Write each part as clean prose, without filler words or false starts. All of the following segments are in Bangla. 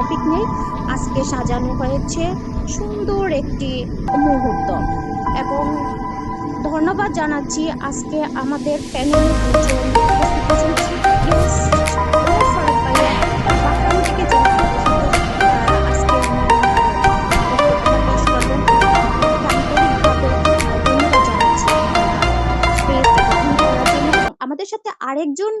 টপিক নেই। আজকে সাজানো হয়েছে সুন্দর একটি মুহূর্ত। এবং ধন্যবাদ জানাচ্ছি আজকে আমাদের প্যানেলে দুজন উপস্থিত আছেন চিফ গেস্ট ওমর ফারুক ভাইয়া বাহরাইন থেকে, যিনি আমাদের সাথে আজকে ওনার বক্তব্যটা পেশ করবেন। ওনাকে আন্তরিকভাবে ধন্যবাদ জানাচ্ছি ওনার স্পেসটা গ্রহণ করার জন্য। এবং আমাদের সাথে আরেকজন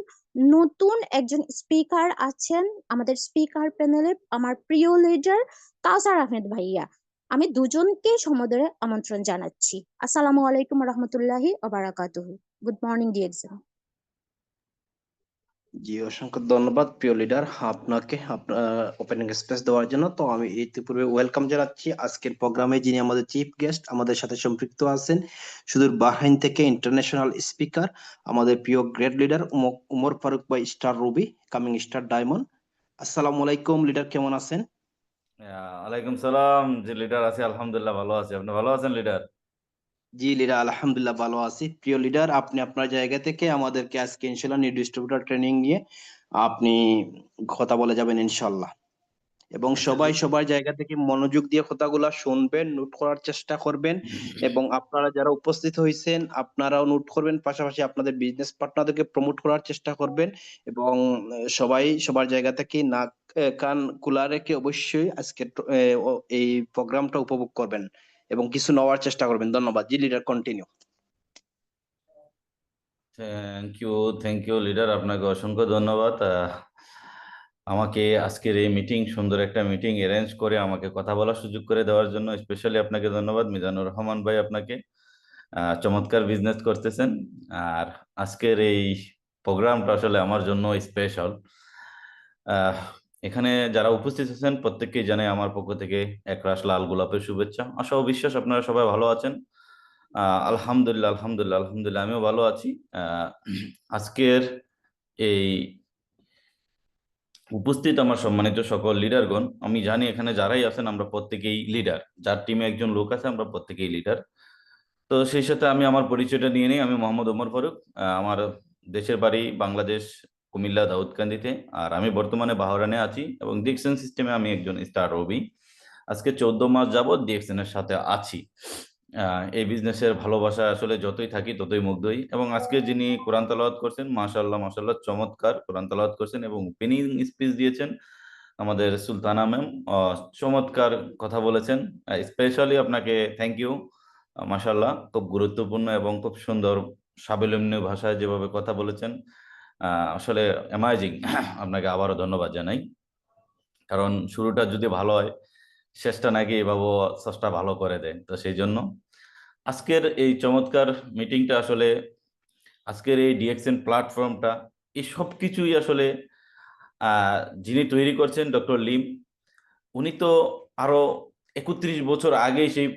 নতুন একজন স্পিকার আছেন আমাদের স্পিকার প্যানেলে, আমার প্রিয় লিডার কাউসার আহমেদ ভাইয়া। আমি দুজনকে সমদরে আমন্ত্রণ জানাচ্ছি। আসসালামু আলাইকুম রহমতুল্লাহি ওবারাকাতুহু। Good morning DXM. জি, অসংখ্য ধন্যবাদ প্রিয় লিডার আপনাকে আপনার ওপেনিং স্পেস দেওয়ার জন্য। তো আমি ইতিপূর্বে ওয়েলকাম জানাচ্ছি আজকের প্রোগ্রামে যিনি আমাদের চিফ গেস্ট আমাদের সাথে সম্পৃক্ত আছেন, সুদূর বাহরাইন থেকে ইন্টারন্যাশনাল স্পিকার আমাদের প্রিয় গ্রেট লিডার উমর ফারুক ভাই, star Ruby, coming star diamond. আসসালামু আলাইকুম লিডার, কেমন আছেন? ওয়ালাইকুম সালাম। যে লিডার আছি আলহামদুলিল্লাহ ভালো আছি। আপনি ভালো আছেন লিডার? জি লিডার, আলহামদুলিল্লাহ ভালো আছি। প্রিয় লিডার, আপনি আপনার জায়গা থেকে আমাদেরকে আজকে ইনশাল্লাহ নিউ ডিস্ট্রিবিউটর ট্রেনিং নিয়ে আপনি কথা বলে যাবেন ইনশাল্লাহ। এবং আচ্ছা সবাই সবার জায়গা থেকে মনোযোগ দিয়ে কথাগুলা শুনবেন, নোট করার চেষ্টা করবেন। এবং আপনারা যারা উপস্থিত হয়েছেন আপনারাও নোট করবেন, পাশাপাশি আপনাদের বিজনেস পার্টনারদেরকে প্রমোট করার চেষ্টা করবেন। এবং সবাই সবার জায়গা থেকে নাক কান খোলা রেখে অবশ্যই আজকে এই প্রোগ্রামটা উপভোগ করবেন এবং কিছু নেওয়ার চেষ্টা করবেন। ধন্যবাদ। জি leader, continue. Thank you, thank you leader, আপনাকে অসংখ্য ধন্যবাদ। আমাকে আজকের এই মিটিং, সুন্দর একটা মিটিং অ্যারেঞ্জ করে আমাকে কথা বলার সুযোগ করে দেওয়ার জন্য স্পেশালি আপনাকে ধন্যবাদ। মিজানুর রহমান ভাই, আপনাকে চমৎকার বিজনেস করতেছেন। আর আজকের এই প্রোগ্রামটা আসলে আমার জন্য স্পেশাল। এখানে যারা উপস্থিত আছেন প্রত্যেককেই জানাই আমার পক্ষ থেকে একরাশ লাল গোলাপের শুভেচ্ছা। আশা ও বিশ্বাস আপনারা সবাই ভালো আছেন। আলহামদুলিল্লাহ আলহামদুলিল্লাহ আলহামদুলিল্লাহ আমিও ভালো আছি। আজকের এই উপস্থিত আমার সম্মানিত সকল লিডারগণ, আমি জানি এখানে যারাই আছেন আমরা প্রত্যেকেই লিডার, যার টিমে একজন লোক আছে আমরা প্রত্যেকেই লিডার। তো সেই সাথে আমি আমার পরিচয়টা নিয়ে নিই। আমি মোহাম্মদ ওমর ফারুক। আমার দেশের বাড়ি বাংলাদেশ, কুমিল্লা দাউদকান্দিতে। আর আমি বর্তমানে বাহরাইনে আছি এবং ডিএক্সএন সিস্টেমে আমি একজন স্টার রবি। আজকে 14 মাস যাবত ডিএক্সএন এর সাথে আছি। এই বিজনেসের ভালোবাসা আসলে যতই থাকি ততই মুগ্ধ হই। এবং আজকে যিনি কোরআন তেলাওয়াত করছেন, মাশাআল্লাহ মাশাআল্লাহ চমৎকার কোরআন তেলাওয়াত করছেন এবং ওপেনিং স্পিচ দিয়েছেন আমাদের সুলতানা ম্যাম। চমৎকার কথা বলেছেন। স্পেশালি আপনাকে থ্যাংক ইউ। মাশাআল্লাহ খুব গুরুত্বপূর্ণ এবং খুব সুন্দর সাবলীল ভাষায় যেভাবে কথা বলেছেন, আসলে অ্যামাজিং। আপনাকে আবারও ধন্যবাদ জানাই, কারণ শুরুটা যদি ভালো হয় শেষটা নাকি এভাবে স্রষ্টা ভালো করে দেয়। তো সেই জন্য আজকের এই চমৎকার মিটিংটা আসলে, আজকের এই ডিএক্সএন প্ল্যাটফর্মটা, এই সব কিছুই আসলে যিনি তৈরি করছেন ডক্টর লিম, উনি তো আরো 31 বছর আগেই সেই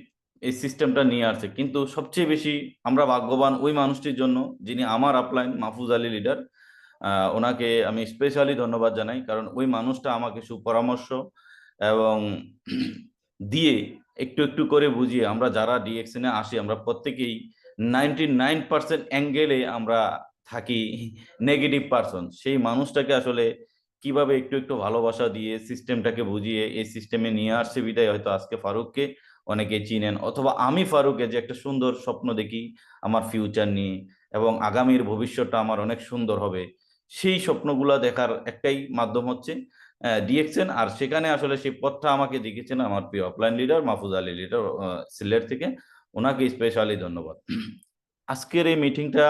এই সিস্টেমটা নিয়ে আসছে। কিন্তু সবচেয়ে বেশি আমরা ভাগ্যবান ওই মানুষটির জন্য যিনি আমার আপলাইন মাহফুজ আলী লিডার। ওনাকে আমি স্পেশালি ধন্যবাদ জানাই, কারণ ওই মানুষটা আমাকে সুপরামর্শ এবং দিয়ে একটু একটু করে বুঝিয়ে, আমরা যারা ডিএক্সএন এ আসি আমরা প্রত্যেকেই 99% অ্যাঙ্গেলে আমরা থাকি নেগেটিভ পার্সন। সেই মানুষটাকে আসলে কিভাবে একটু একটু ভালোবাসা দিয়ে সিস্টেমটাকে বুঝিয়ে এই সিস্টেমে নিয়ে আসছে বিদায় হয়তো আজকে ফারুককে অনেকে চিনেন, অথবা আমি ফারুকে যে একটা সুন্দর স্বপ্ন দেখি আমার ফিউচার নিয়ে এবং আগামীর ভবিষ্যৎটা আমার অনেক সুন্দর হবে, সেই স্বপ্নগুলা দেখার একটাই মাধ্যম হচ্ছে ডিএক্সএন। আর সেখানে আসলে সেই পথটা আমাকে দেখিয়েছেন আমার প্রিয় offline leader Mahfuz Ali leader Sylhet থেকে। ওনাকে স্পেশালি ধন্যবাদ। আজকের এই মিটিংটা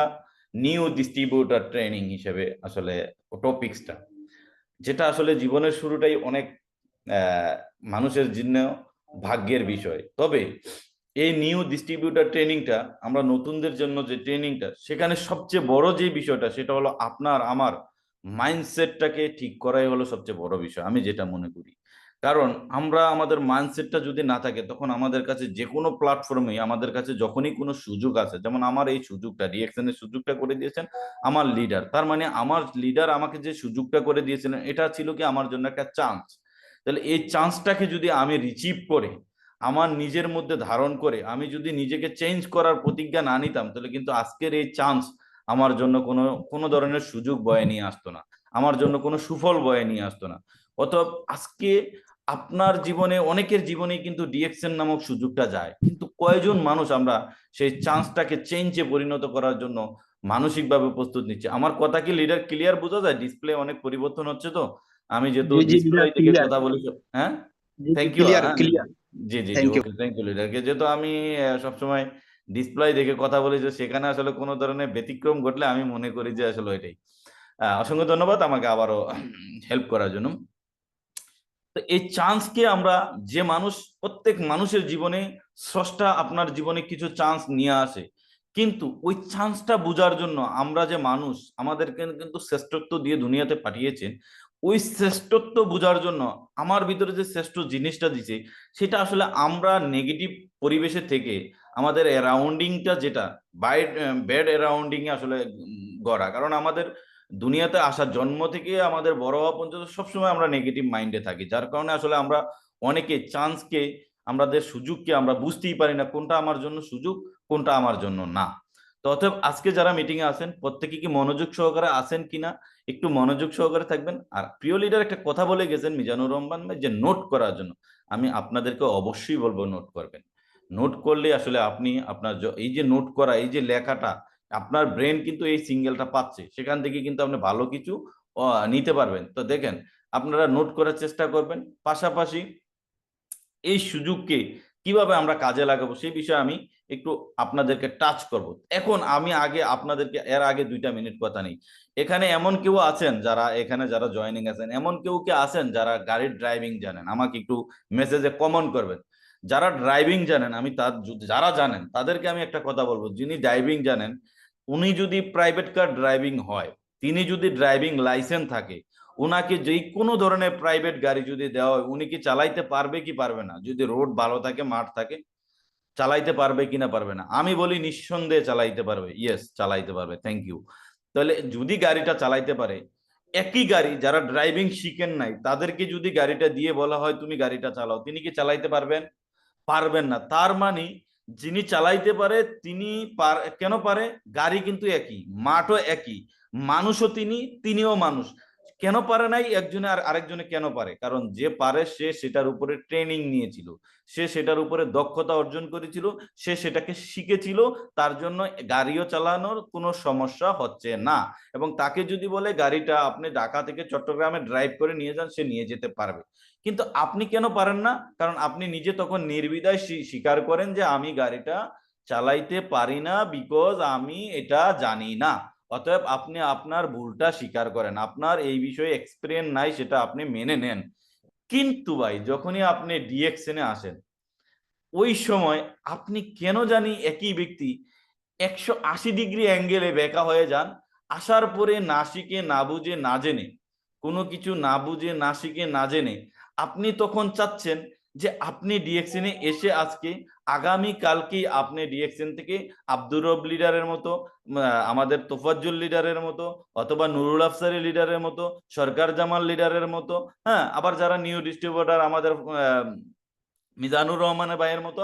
নিউ ডিস্ট্রিবিউটর ট্রেনিং হিসেবে আসলে টপিক্সটা, যেটা আসলে জীবনের শুরুটাই অনেক মানুষের জন্য ভাগ্যের বিষয়। তবে এই নিউ ডিস্ট্রিবিউটর ট্রেনিংটা আমরা নতুনদের জন্য যে ট্রেনিংটা, সেখানে সবচেয়ে বড় যে বিষয়টা সেটা হলো আপনার আমার মাইন্ডসেটটাকে ঠিক করাই হলো সবচেয়ে বড় বিষয়, আমি যেটা মনে করি। কারণ আমরা আমাদের মাইন্ডসেটটা যদি না থাকে তখন আমাদের কাছে যে কোনো প্ল্যাটফর্মে আমাদের কাছে যখনই কোনো সুযোগ আছে, যেমন আমার এই সুযোগটা ডিএক্সএনের সুযোগটা করে দিয়েছেন আমার লিডার, তার মানে আমার লিডার আমাকে যে সুযোগটা করে দিয়েছিলেন এটা ছিল কি আমার জন্য একটা চান্স। তাহলে এই চান্সটাকে যদি আমি রিচিভ করে আমার নিজের মধ্যে ধারণ করে আমি যদি নিজেকে চেঞ্জ করার প্রতিজ্ঞা না নিতাম, তাহলে কিন্তু আজকের এই চান্স আমার জন্য কোনো কোনো ধরনের সুযোগ বয়ে নিয়ে আসতো না, আমার জন্য কোনো সুফল বয়ে নিয়ে আসতো না। অতএব আজকে আপনার জীবনে, অনেকের জীবনে কিন্তু ডিএক্সএন নামক সুযোগটা যায়, কিন্তু কয়জন মানুষ আমরা সেই চান্সটাকে চেঞ্জে পরিণত করার জন্য মানসিকভাবে প্রস্তুত নিচ্ছে? আমার কথা কি লিডার ক্লিয়ার বোঝা যায়? ডিসপ্লে অনেক পরিবর্তন হচ্ছে তো, আমি যেহেতু জি জি ডিসপ্লে লিডার থেকে ক্লিয়ার। কথা বলি। হ্যাঁ, জি জি থ্যাংক ইউ। ক্লিয়ার হ্যাঁ, ক্লিয়ার। জি জি জি, thank you. Okay, thank you লিডারকে। যেহেতু আমি সবসময় ডিসপ্লে দেখে কথা বলি, যে সেখানে আসলে কোনো ধরনের ব্যতিক্রম ঘটলে আমি মনে করি যে আসলে এটাই। অসংখ্য ধন্যবাদ আমাকে আবারও হেল্প করার জন্য। তো এই চান্সকে আমরা, যে মানুষ, প্রত্যেক মানুষের জীবনে স্রষ্টা আপনার জীবনে কিছু চান্স নিয়ে আসে, কিন্তু ওই চান্সটা বোঝার জন্য আমরা যে মানুষ, আমাদেরকে কিন্তু শ্রেষ্ঠত্ব দিয়ে দুনিয়াতে পাঠিয়েছেন, ওই শ্রেষ্ঠত্ব বোঝার জন্য আমার ভিতরে যে শ্রেষ্ঠ জিনিসটা দিছে, সেটা আসলে আমরা নেগেটিভ পরিবেশে থেকে আমাদের অ্যারাউন্ডিংটা, যেটা ব্যাড অ্যারাউন্ডিং এ আসলে গড়া। কারণ আমাদের দুনিয়াতে আসার জন্ম থেকে আমাদের বড় হওয়া পর্যন্ত সবসময় আমরা নেগেটিভ মাইন্ডে থাকি, যার কারণে আসলে আমরা অনেকে চান্সকে, আমাদের সুযোগকে আমরা বুঝতেই পারি না, কোনটা আমার জন্য সুযোগ, কোনটা আমার জন্য না। তো অতএব আজকে যারা মিটিং এ আছেন, প্রত্যেকে কি মনোযোগ সহকারে আছেন কিনা, একটু মনোযোগ সহকারে থাকবেন। আর প্রিয় লিডার একটা কথা বলে গেছেন মিজানুর রহমান ভাই, যে নোট করার জন্য। আমি আপনাদেরকে অবশ্যই বলবো নোট করবেন। নোট করলে আসলে আপনি আপনার এই যে নোট করা, এই যে লেখাটা, আপনার ব্রেন কিন্তু এই সিঙ্গেলটা পাচ্ছে, সেখান থেকে কিন্তু আপনি ভালো কিছু নিতে পারবেন। তো দেখেন, আপনারা নোট করার চেষ্টা করবেন, পাশাপাশি এই সুযোগকে কিভাবে আমরা কাজে লাগাবো সেই বিষয়ে আমি একটু আপনাদেরকে টাচ করব। এখন আমি আগে আপনাদেরকে, এর আগে 2 মিনিট কথা নেই, এখানে এমন কেউ আছেন যারা, এখানে যারা জয়েনিং আছেন, এমন কেউ কি আছেন যারা গাড়ির ড্রাইভিং জানেন? আমাকে একটু মেসেজে কমেন্ট করবেন। যারা ড্রাইভিং জানেন, আমি তার, যারা জানেন তাদেরকে আমি একটা কথা বলবো, যিনি ড্রাইভিং জানেন, উনি যদি প্রাইভেট কার ড্রাইভিং হয়, তিনি যদি ড্রাইভিং লাইসেন্স থাকে, ওনাকে যে কোনো ধরনের প্রাইভেট গাড়ি যদি দেওয়া হয়, উনি কি চালাইতে পারবে কি পারবে না? যদি রোড ভালো থাকে, মাঠ থাকে, চালাইতে পারবে কিনা পারবে না? আমি বলি নিঃসন্দেহে চালাইতে পারবে। ইয়েস, চালাইতে পারবে। Thank you. তাহলে যদি গাড়িটা চালাইতে পারে, একই গাড়ি যারা ড্রাইভিং শিখেন নাই, তাদেরকে যদি গাড়িটা দিয়ে বলা হয় তুমি গাড়িটা চালাও, তিনি কি চালাইতে পারবেন? পারবেন না। তার মানে যিনি চালাইতে পারে তিনি কেন পারে? গাড়ি কিন্তু একই, মাঠও একই, মানুষও তিনি, তিনিও মানুষ। কেন পারে নাই একজনে আর আরেকজনে কেন পারে? কারণ যে পারে সে সেটার উপরে ট্রেনিং নিয়েছিল, সে সেটার উপরে দক্ষতা অর্জন করেছিল, সে সেটাকে শিখেছিল, তার জন্য গাড়িও চালানোর কোনো সমস্যা হচ্ছে না। এবং তাকে যদি বলে গাড়িটা আপনি ঢাকা থেকে চট্টগ্রামে ড্রাইভ করে নিয়ে যান, সে নিয়ে যেতে পারবে। কিন্তু আপনি কেন পারেন না? কারণ আপনি নিজে তখন নির্দ্বিধায় স্বীকার করেন যে আমি গাড়িটা চালাইতে পারি না, বিকজ আমি এটা জানি না। অতএব আপনি আপনার ভুলটা স্বীকার করেন, আপনার এই বিষয়ে এক্সপিরিয়েন্স নাই, সেটা আপনি মেনে নেন। কিন্তু ভাই, যখনই আপনি ডিএক্সএনে আসেন, ওই সময় আপনি কেন জানি একই ব্যক্তি 180 ডিগ্রি অ্যাঙ্গেলে বেঁকা হয়ে যান। আসার পরে না শিখে, না বুঝে, না জেনে, কোনো কিছু না বুঝে, না শিখে, না জেনে আপনি তখন চাচ্ছেন যে আপনি ডিএক্সএনে এসে আজকে, আগামী কালকেই আপনি ডিএক্সএন থেকে আব্দুর রব লিডারের মতো, আমাদের তোফাজ্জল লিডারের মতো, অথবা নুরুল আফসারি লিডারের মতো, সরকার জামাল লিডারের মতো, হ্যাঁ, আবার যারা নিউ ডিস্ট্রিবিউটার আমাদের মিজানুর রহমানের ভাইয়ের মতো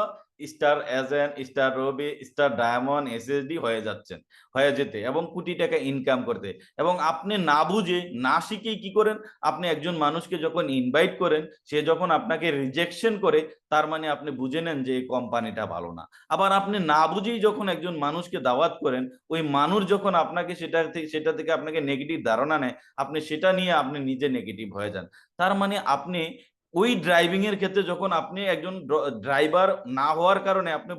স্টার এজেন্ট, স্টার রবি, স্টার ডায়মন্ড, এসএসডি হয়ে যাচ্ছেন, হয়ে যেতে এবং কোটি টাকা ইনকাম করতে। এবং আপনি না বুঝে, না শিখে কি করেন? আপনি একজন মানুষকে যখন ইনভাইট করেন, সে যখন আপনাকে রিজেকশন করে, তার মানে আপনি বুঝে নেন যে এই কোম্পানিটা ভালো না। আবার আপনি না বুঝেই যখন একজন মানুষকে দাওয়াত করেন, ওই মানুষ যখন আপনাকে সেটা থেকে আপনাকে নেগেটিভ ধারণা নেয়, আপনি সেটা নিয়ে আপনি নিজে নেগেটিভ হয়ে যান। তার মানে আপনি ওই ড্রাইভিং এর ক্ষেত্রে যখন আপনি একজন ড্রাইভার না হওয়ার কারণে আপনি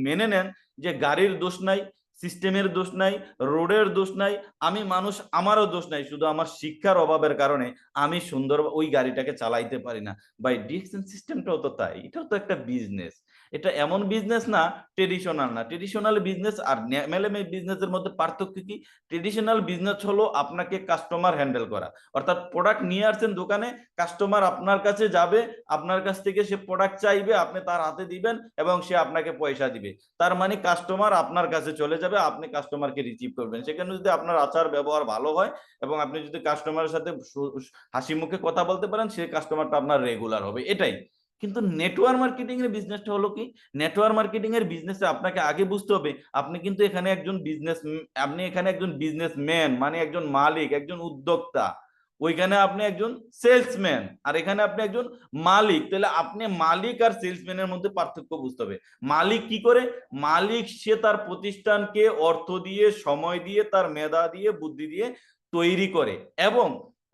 মেনে নেন যে গাড়ির দোষ নাই, সিস্টেমের দোষ নাই, রোডের দোষ নাই, আমি মানুষ, আমারও দোষ নাই, শুধু আমার শিক্ষার অভাবের কারণে আমি সুন্দর ওই গাড়িটাকে চালাইতে পারি না। বাই ডিএক্সএন সিস্টেমটাও তো তাই, এটাও তো একটা বিজনেস। এটা এমন বিজনেস না, ট্রেডিশনাল না। ট্রেডিশনাল বিজনেস আর এমএলএম বিজনেসের মধ্যে পার্থক্য কি? ট্রেডিশনাল বিজনেস হলো আপনাকে কাস্টমার হ্যান্ডেল করা, অর্থাৎ প্রোডাক্ট নিয়ে আসছেন দোকানে, কাস্টমার আপনার কাছে যাবে, আপনার কাছ থেকে সে প্রোডাক্ট চাইবে, আপনি তার হাতে দিবেন এবং সে আপনাকে পয়সা দিবে। তার মানে কাস্টমার আপনার কাছে চলে যাবে, আপনি কাস্টমারকে রিসিভ করবেন। সেখানে যদি আপনার আচার ব্যবহার ভালো হয় এবং আপনি যদি কাস্টমারের সাথে হাসি মুখে কথা বলতে পারেন, সেই কাস্টমারটা আপনার রেগুলার হবে, এটাই। কিন্তু নেটওয়ার্ক মার্কেটিং এর বিজনেসটা হলো কি? নেটওয়ার্ক মার্কেটিং এর বিজনেসে আপনাকে আগে বুঝতে হবে আপনি কিন্তু এখানে একজন বিজনেসম্যান, মানে একজন মালিক, একজন উদ্যোক্তা। ওইখানে আপনি একজন সেলসম্যান আর এখানে আপনি একজন মালিক। তাহলে আপনি মালিক আর সেলসম্যানের মধ্যে পার্থক্য বুঝতে হবে। মালিক কি করে? মালিক সে তার প্রতিষ্ঠানকে অর্থ দিয়ে, সময় দিয়ে, তার মেধা দিয়ে, বুদ্ধি দিয়ে তৈরি করে এবং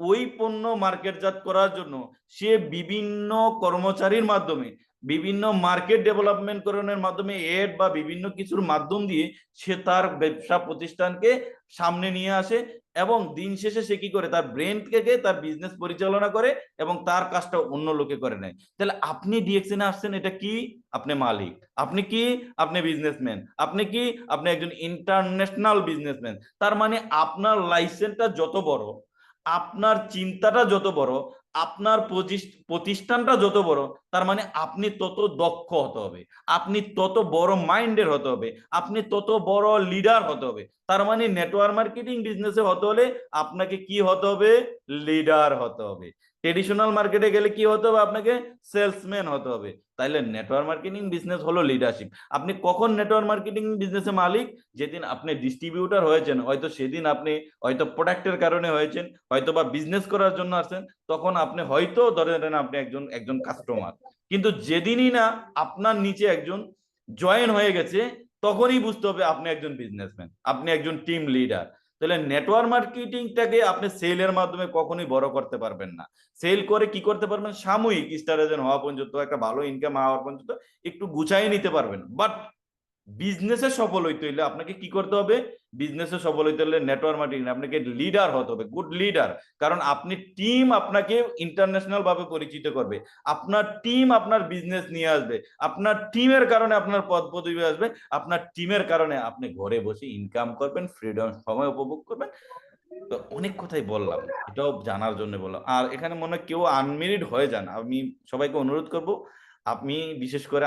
ওই পণ্য মার্কেটজাত করার জন্য সে বিভিন্ন কর্মচারীর মাধ্যমে, বিভিন্ন মার্কেট ডেভেলপমেন্ট করানোর মাধ্যমে, এড বা বিভিন্ন কিছুর মাধ্যম দিয়ে সে তার ব্যবসা প্রতিষ্ঠানকে সামনে নিয়ে আসে এবং দিন শেষে সে কি করে? তার ব্রেন থেকে তার বিজনেস পরিচালনা করে এবং তার কাজটা অন্য লোকে করে নেয়। তাহলে আপনি ডিএক্সএন আসছেন, এটা কি? আপনি মালিক। আপনি কি? আপনি বিজনেসম্যান। আপনি কি? আপনি একজন ইন্টারন্যাশনাল বিজনেসম্যান। তার মানে আপনার লাইসেন্সটা যত বড়, আপনার চিন্তাটা যত বড়, আপনার প্রতিষ্ঠানটা যত বড়, তার মানে আপনি তত দক্ষ হতে হবে, আপনি তত বড় মাইন্ডের হতে হবে, আপনি তত বড় লিডার হতে হবে। তার মানে নেটওয়ার্ক মার্কেটিং বিজনেসে হতে হলে আপনাকে কি হতে হবে? লিডার হতে হবে। ট্রেডিশনাল মার্কেটে গেলে কি হতে হবে? আপনাকে সেলসম্যান হতে হবে। তাইলে নেটওয়ার্ক মার্কেটিং বিজনেস হলো লিডারশিপ। আপনি কখন নেটওয়ার্ক মার্কেটিং বিজনেসে মালিক? যেদিন আপনি ডিস্ট্রিবিউটর হয়েছেন, হয়তো সেদিন আপনি হয়তো প্রোডাক্টের কারণে হয়েছেন, হয়তো বা বিজনেস করার জন্য আসছেন, তখন আপনি হয়তো ধরে নেন আপনি একজন একজন কাস্টমার। কিন্তু যেদিনই না আপনার নিচে একজন জয়েন হয়ে গেছে, তখনই বুঝতে হবে আপনি একজন বিজনেসম্যান, আপনি একজন টিম লিডার। তাহলে নেটওয়ার্ক মার্কেটিংটাকে আপনি সেলের মাধ্যমে কখনোই বড় করতে পারবেন না। সেল করে কি করতে পারবেন? সাময়িক স্টার এজেন্ট হওয়া পর্যন্ত, একটা ভালো ইনকাম হওয়ার পর্যন্ত একটু গুছাই নিতে পারবেন। বাট বিজনেসে সফল হইতে হইলে আপনাকে কি করতে হবে? বিজনেসে সফল হইতে হলে নেটওয়ার্ক মার্কেটিং আপনাকে লিডার হতে হবে, গুড লিডার। কারণ আপনি টিম আপনাকে ইন্টারন্যাশনাল ভাবে পরিচিত করবে, আপনার টিম আপনার বিজনেস নিয়ে আসবে, আপনার টিমের কারণে আপনার পদ পদবি আসবে, আপনার টিমের কারণে আপনি ঘরে বসে ইনকাম করবেন, ফ্রিডম সময় উপভোগ করবেন। তো অনেক কথাই বললাম, এটাও জানার জন্য বললাম। আর এখানে মনে হয় কেউ আনমেরিড হয়ে যান, আমি সবাইকে অনুরোধ করব, আপনি বিশেষ করে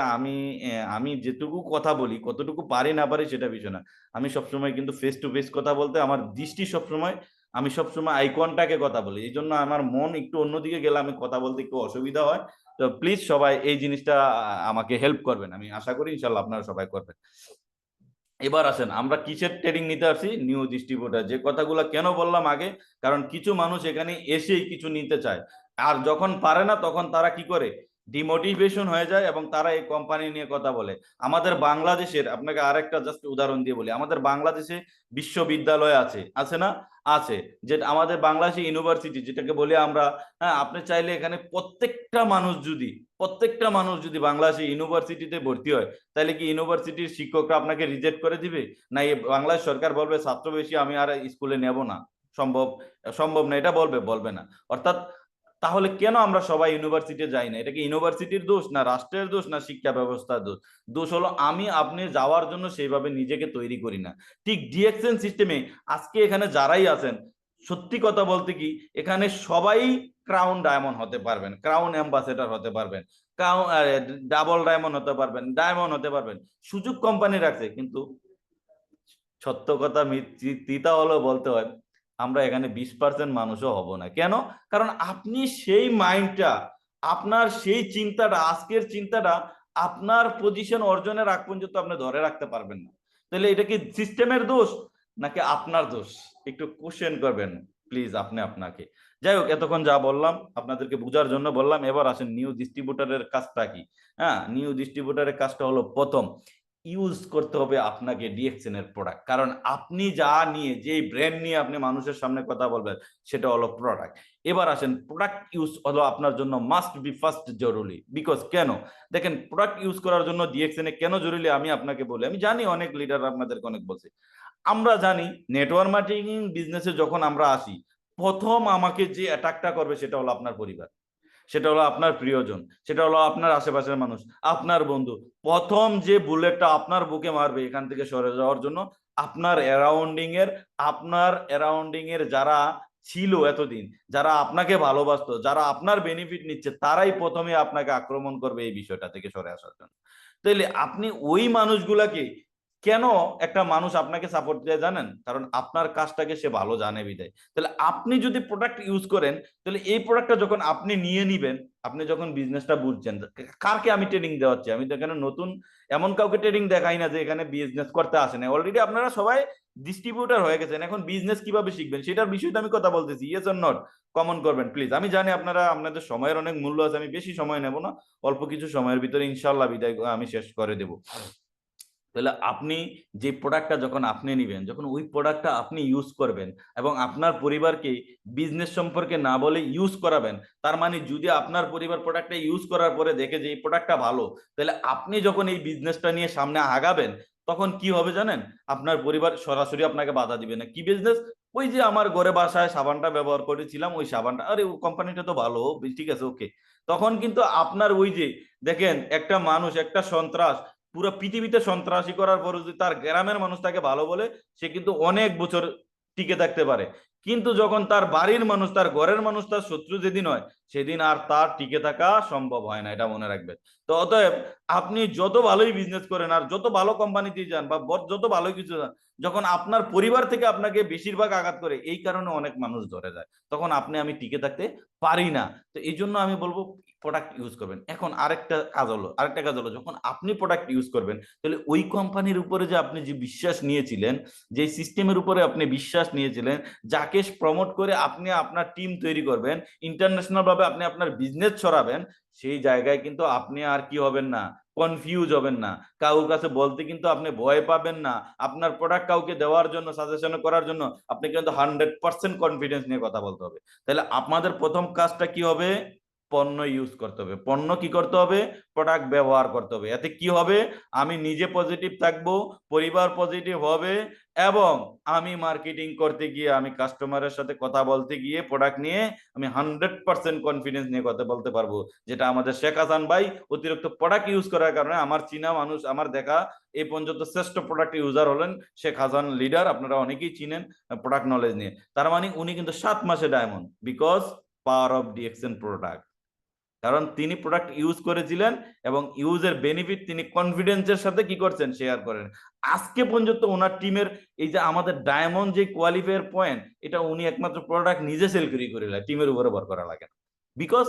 আমি যেটুকু কথা বলি, কতটুকু পারি না পারি সেটা বিষয় না। আমি সবসময় কিন্তু ফেস টু ফেস কথা বলতে আমার দৃষ্টি সবসময়, আমি সবসময় আই কন্টাক্টে কথা বলি, এই জন্য আমার মন একটু অন্যদিকে গেলে আমি কথা বলতে একটু অসুবিধা হয়। তো প্লিজ সবাই এই জিনিসটা আমাকে হেল্প করবেন, আমি আশা করি ইনশাল্লাহ আপনারা সবাই করবেন। এবার আসেন আমরা কিসের ট্রেডিং নিতে আসি? New distributor. যে কথাগুলো কেন বললাম আগে, কারণ কিছু মানুষ এখানে এসেই কিছু নিতে চায়, আর যখন পারে না তখন তারা কি করে? ডিমোটিভেশন হয়ে যায় এবং তারা এই কোম্পানি নিয়ে কথা বলে। আমাদের বাংলাদেশের, আপনাকে আরেকটা জাস্ট উদাহরণ দিয়ে বলি, আমাদের বাংলাদেশে বিশ্ববিদ্যালয় আছে, আছে না? আছে। যে আমাদের বাংলাদেশে ইউনিভার্সিটি যেটাকে বলি আমরা, হ্যাঁ, আপনি চাইলে এখানে প্রত্যেকটা মানুষ যদি বাংলাদেশে ইউনিভার্সিটিতে ভর্তি হয়, তাহলে কি ইউনিভার্সিটির শিক্ষকরা আপনাকে রিজেক্ট করে দিবে? না বাংলাদেশ সরকার বলবে ছাত্র বেশি, আমি আর স্কুলে নেব না? সম্ভব? সম্ভব না, এটা বলবে না। অর্থাৎ তাহলে কেন আমরা সবাই ইউনিভার্সিটি যাই না? এটা কি ইউনিভার্সিটির দোষ, না রাষ্ট্রের দোষ, না শিক্ষা ব্যবস্থার দোষ? দোষ হলো আমি আপনি যাওয়ার জন্য সেইভাবে নিজেকে তৈরি করি না। ঠিক ডিএক্সএন সিস্টেমে আজকে এখানে যারাই আছেন, সত্যি কথা বলতে কি, এখানে সবাই ক্রাউন ডায়মন্ড হতে পারবেন, ক্রাউন অ্যাম্বাসেডর হতে পারবেন, ডাবল ডায়মন্ড হতে পারবেন, ডায়মন্ড হতে পারবেন। সুযোগ কোম্পানি রাখছে, কিন্তু সত্য কথা তিতা হলো বলতে হয়, আমরা এখানে 20% মানুষও হব না। কেন? কারণ আপনি সেই মাইন্ডটা, আপনার সেই চিন্তাটা, আজকের চিন্তাটা আপনার পজিশন অর্জনের আগ পর্যন্ত আপনি ধরে রাখতে পারবেন না। তাহলে এটা কি সিস্টেমের দোষ নাকি আপনার দোষ? একটু কোশ্চেন করবেন প্লিজ আপনাকে। যাই হোক, এতক্ষণ যা বললাম আপনাদেরকে বোঝার জন্য বললাম। এবার আসেন নিউ ডিস্ট্রিবিউটারের কাজটা কি। হ্যাঁ, নিউ ডিস্ট্রিবিউটারের কাজটা হলো, প্রথম ইউজ করতে হবে আপনাকে ডিএক্সএন এর প্রোডাক্ট। কারণ আপনি যা নিয়ে, যে ব্র্যান্ড নিয়ে আপনি মানুষের সামনে কথা বলবেন, সেটা হলো প্রোডাক্ট। এবার আসেন, প্রোডাক্ট ইউজ হলো আপনার জন্য মাস্ট বি ফার্স্ট জরুরি। বিকজ কেন? দেখেন, প্রোডাক্ট ইউজ করার জন্য ডিএক্সএন এ কেন জরুরি আমি আপনাকে বলি। আমি জানি অনেক লিডার আপনাদেরকে অনেক বলছে, আমরা জানি নেটওয়ার্ক মার্কেটিং বিজনেসে যখন আমরা আসি, প্রথম আমাকে যে অ্যাটাকটা করবে সেটা হলো আপনার পরিবার, সেটা হলো আপনার প্রিয়জন, সেটা হলো আপনার আশেপাশের মানুষ, আপনার বন্ধু। প্রথম যে বুলেটটা আপনার বুকে মারবে এখান থেকে সরে যাওয়ার জন্য, আপনার অ্যারাউন্ডিং এর যারা ছিল এতদিন, যারা আপনাকে ভালোবাসতো, যারা আপনার বেনিফিট নিচ্ছে, তারাই প্রথমে আপনাকে আক্রমণ করবে এই বিষয়টা থেকে সরে আসার জন্য। তাইলে আপনি ওই মানুষগুলাকে কেন একটা মানুষ আপনাকে সাপোর্ট দেয় জানেন? কারণ আপনার কাজটাকে সে ভালো জানে বিধায়। তাহলে আপনি যদি প্রোডাক্ট ইউজ করেন, তাহলে এই প্রোডাক্টটা যখন আপনি নিয়ে নিবেন, আপনি যখন বিজনেসটা বুঝছেন, কারকে আমি ট্রেনিং দেওয়াচ্ছি? আমি তো এখানে নতুন এমন কাউকে ট্রেনিং দেখাই না যে এখানে বিজনেস করতে আসে না, অলরেডি আপনারা সবাই ডিস্ট্রিবিউটর হয়ে গেছেন। এখন বিজনেস কিভাবে শিখবেন সেটার বিষয়টা আমি কথা বলতেছি। ইয়েস অর নট, কমন করবেন প্লিজ। আমি জানি আপনারা, আপনাদের সময়ের অনেক মূল্য আছে, আমি বেশি সময় নেব না, অল্প কিছু সময়ের ভিতরে ইনশাল্লাহ বিদায় আমি শেষ করে দেব। তাহলে আপনি যে প্রোডাক্টটা যখন আপনি নিবেন, যখন ওই প্রোডাক্টটা আপনি ইউজ করবেন এবং আপনার পরিবারকে বিজনেস সম্পর্কে না বলে ইউজ করাবেন, তার মানে যদি আপনার পরিবার প্রোডাক্টটা ইউজ করার পরে দেখে যে এই প্রোডাক্টটা ভালো, তাহলে আপনি যখন এই বিজনেসটা নিয়ে সামনে আগাবেন, তখন কি হবে জানেন? আপনার পরিবার সরাসরি আপনাকে বাধা দিবে না। কি বিজনেস? ওই যে আমার ঘরে বাসায় সাবানটা ব্যবহার করেছিলাম, ওই সাবানটা, আরে ও কোম্পানিটা তো ভালো, ঠিক আছে ওকে। তখন কিন্তু আপনার ওই যে দেখেন, একটা মানুষ, একটা সন্ত্রাস পুরো পৃথিবীতে সন্ত্রাসী করার পর যদি তার গ্রামের মানুষ তাকে ভালো বলে, সে কিন্তু অনেক বছর টিকে থাকতে পারে। কিন্তু যখন তার বাড়ির মানুষ, তার ঘরের মানুষ তার শত্রু যেদিন হয়, সেদিন আর তার টিকে থাকা সম্ভব হয় না, এটা মনে রাখবেন। তো অতএব আপনি যত ভালোই বিজনেস করেন আর যত ভালো কোম্পানিতে যান বা যত ভালোই কিছু যান, যখন আপনার পরিবার থেকে আপনাকে বেশিরভাগ আঘাত করে, এই কারণে অনেক মানুষ ধরে যায়, তখন আমি টিকে থাকতে পারি না। তো এই জন্য আমি বলবো প্রোডাক্ট ইউজ করবেন। এখন আরেকটা কাজ হলো, যখন আপনি প্রোডাক্ট ইউজ করবেন, তাহলে ওই কোম্পানির উপরে যে আপনি যে বিশ্বাস নিয়েছিলেন, যে সিস্টেমের উপরে আপনি বিশ্বাস নিয়েছিলেন, যাকে প্রমোট করে আপনি আপনার টিম তৈরি করবেন, ইন্টারন্যাশনাল ভাবে আপনি আপনার বিজনেস ছড়াবেন, সেই জায়গায় কিন্তু আপনি আর কি হবেন না, কনফিউজ হবেন না, কারোর কাছে বলতে কিন্তু আপনি ভয় পাবেন না। আপনার প্রোডাক্ট কাউকে দেওয়ার জন্য, সাজেশন করার জন্য আপনি কিন্তু 100% কনফিডেন্স নিয়ে কথা বলতে হবে। তাহলে আপনাদের প্রথম কাজটা কি হবে? পণ্য ইউজ করতে হবে। পণ্য কি করতে হবে? প্রোডাক্ট ব্যবহার করতে হবে। এতে কি হবে? আমি নিজে পজিটিভ থাকবো, পরিবার পজিটিভ হবে, এবং আমি মার্কেটিং করতে গিয়ে, আমি কাস্টমারের সাথে কথা বলতে গিয়ে প্রোডাক্ট নিয়ে আমি 100% কনফিডেন্স নিয়ে কথা বলতে পারবো। যেটা আমাদের শেখ হাসান ভাই অতিরিক্ত প্রোডাক্ট ইউজ করার কারণে, আমার চীনা মানুষ, আমার দেখা এই পর্যন্ত শ্রেষ্ঠ প্রোডাক্ট ইউজার হলেন শেখ হাসান লিডার, আপনারা অনেকেই চিনেন প্রোডাক্ট নলেজ নিয়ে। তার মানে উনি কিন্তু 7 মাসে diamond, because power of DXN product. কারণ তিনি প্রোডাক্ট ইউজ করেছিলেন এবং ইউজের বেনিফিট তিনি কনফিডেন্সের সাথে কি করছেন, শেয়ার করেন। আজকে পর্যন্ত ওনার টিমের এই যে আমাদের ডায়মন্ড যে কোয়ালিফায়ার পয়েন্ট, এটা উনি একমাত্র প্রোডাক্ট নিজে সেল করে টিমের উপরে ভর করা লাগে না, বিকজ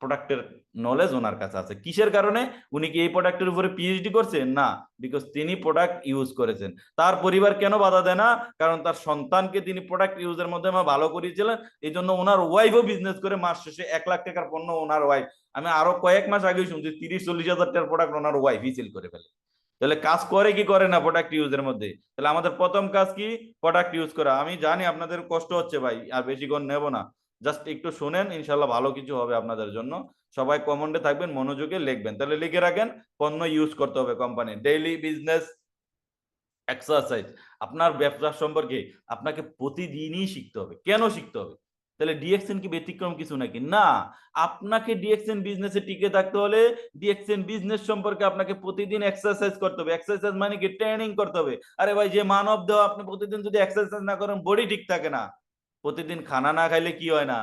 প্রোডাক্টের নলেজ ওনার কাছে আছে। কিসের কারণে? উনি কি এই প্রোডাক্টের উপরে পিএইচডি করছেন? না, বিকজ তিনি প্রোডাক্ট ইউজ করেছেন। তার পরিবার কেন বাধা দেয় না? কারণ তার সন্তানকে তিনি প্রোডাক্ট ইউজের মধ্যে ভালো করিয়েছিলেন। এই জন্য ওনার ওয়াইফও বিজনেস করে মাস শেষে 1 লাখ টাকার পণ্য ওনার ওয়াইফ, আমি আরো কয়েক মাস আগেই শুনছি 30-40 হাজার টাকার প্রোডাক্ট ওনার ওয়াইফই সেল করে ফেলে। তাহলে কাজ করে কি করে না প্রোডাক্ট ইউজের মধ্যে? তাহলে আমাদের প্রথম কাজ কি? প্রোডাক্ট ইউজ করা। আমি জানি আপনাদের কষ্ট হচ্ছে ভাই, আর বেশিক্ষণ নেব না, জাস্ট একটু শুনেন, ইনশাল্লাহ ভালো কিছু হবে আপনাদের জন্য। সবাই কমেন্টে থাকবেন, মনোযোগে লিখবেন। তাহলে লিখে রাখেন, পণ্য ইউজ করতে হবে কোম্পানি। ডেইলি বিজনেস এক্সারসাইজ, আপনার ব্যবসা সম্পর্কে আপনাকে প্রতিদিনই শিখতে হবে। কেন শিখতে হবে? তাহলে ডিএক্সএন কি ব্যতিক্রম কিছু নাকি? না, আপনাকে ডিএক্সএন বিজনেসে টিকে থাকতে হলে ডিএক্সএন বিজনেস সম্পর্কে আপনাকে প্রতিদিন এক্সারসাইজ করতে হবে। এক্সারসাইজ মানে কি? ট্রেনিং করতে হবে। আরে ভাই, যে মানব দেহ, আপনি প্রতিদিন যদি এক্সারসাইজ না করেন, বডি ঠিক থাকে না। প্রতিদিন খানা না খাইলে কি হয় না?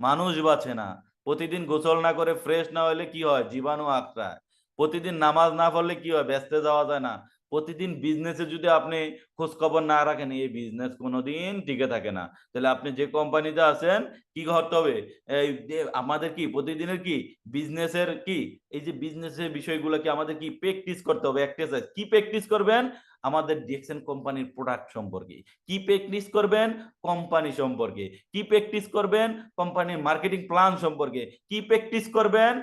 মানুষ বাঁচে না। প্রতিদিন গোসল না করে ফ্রেশ না হলে কি হয়? জীবাণু আক্রায়। প্রতিদিন নামাজ না পড়লে কি হয়? ব্যস্তে যাওয়া যায় না। প্রতিদিন বিজনেসে যদি আপনি খোঁজ খবর না রাখেন, এই বিজনেস কোনোদিন টিকে থাকে না। তাহলে আপনি যে কোম্পানিতে আছেন, কি করতে হবে? এই যে আমাদের কি প্রতিদিনের কি বিজনেসের কি, এই যে বিজনেসের বিষয়গুলো কি আমাদের কি প্র্যাকটিস করতে হবে। এক্সারসাইজ কি প্র্যাকটিস করবেন? আমাদের ডিএক্সএন কোম্পানির প্রোডাক্ট সম্পর্কে কি প্র্যাকটিস করবেন? কোম্পানি সম্পর্কে কি প্র্যাকটিস করবেন? কোম্পানির মার্কেটিং প্ল্যান সম্পর্কে কি প্র্যাকটিস করবেন?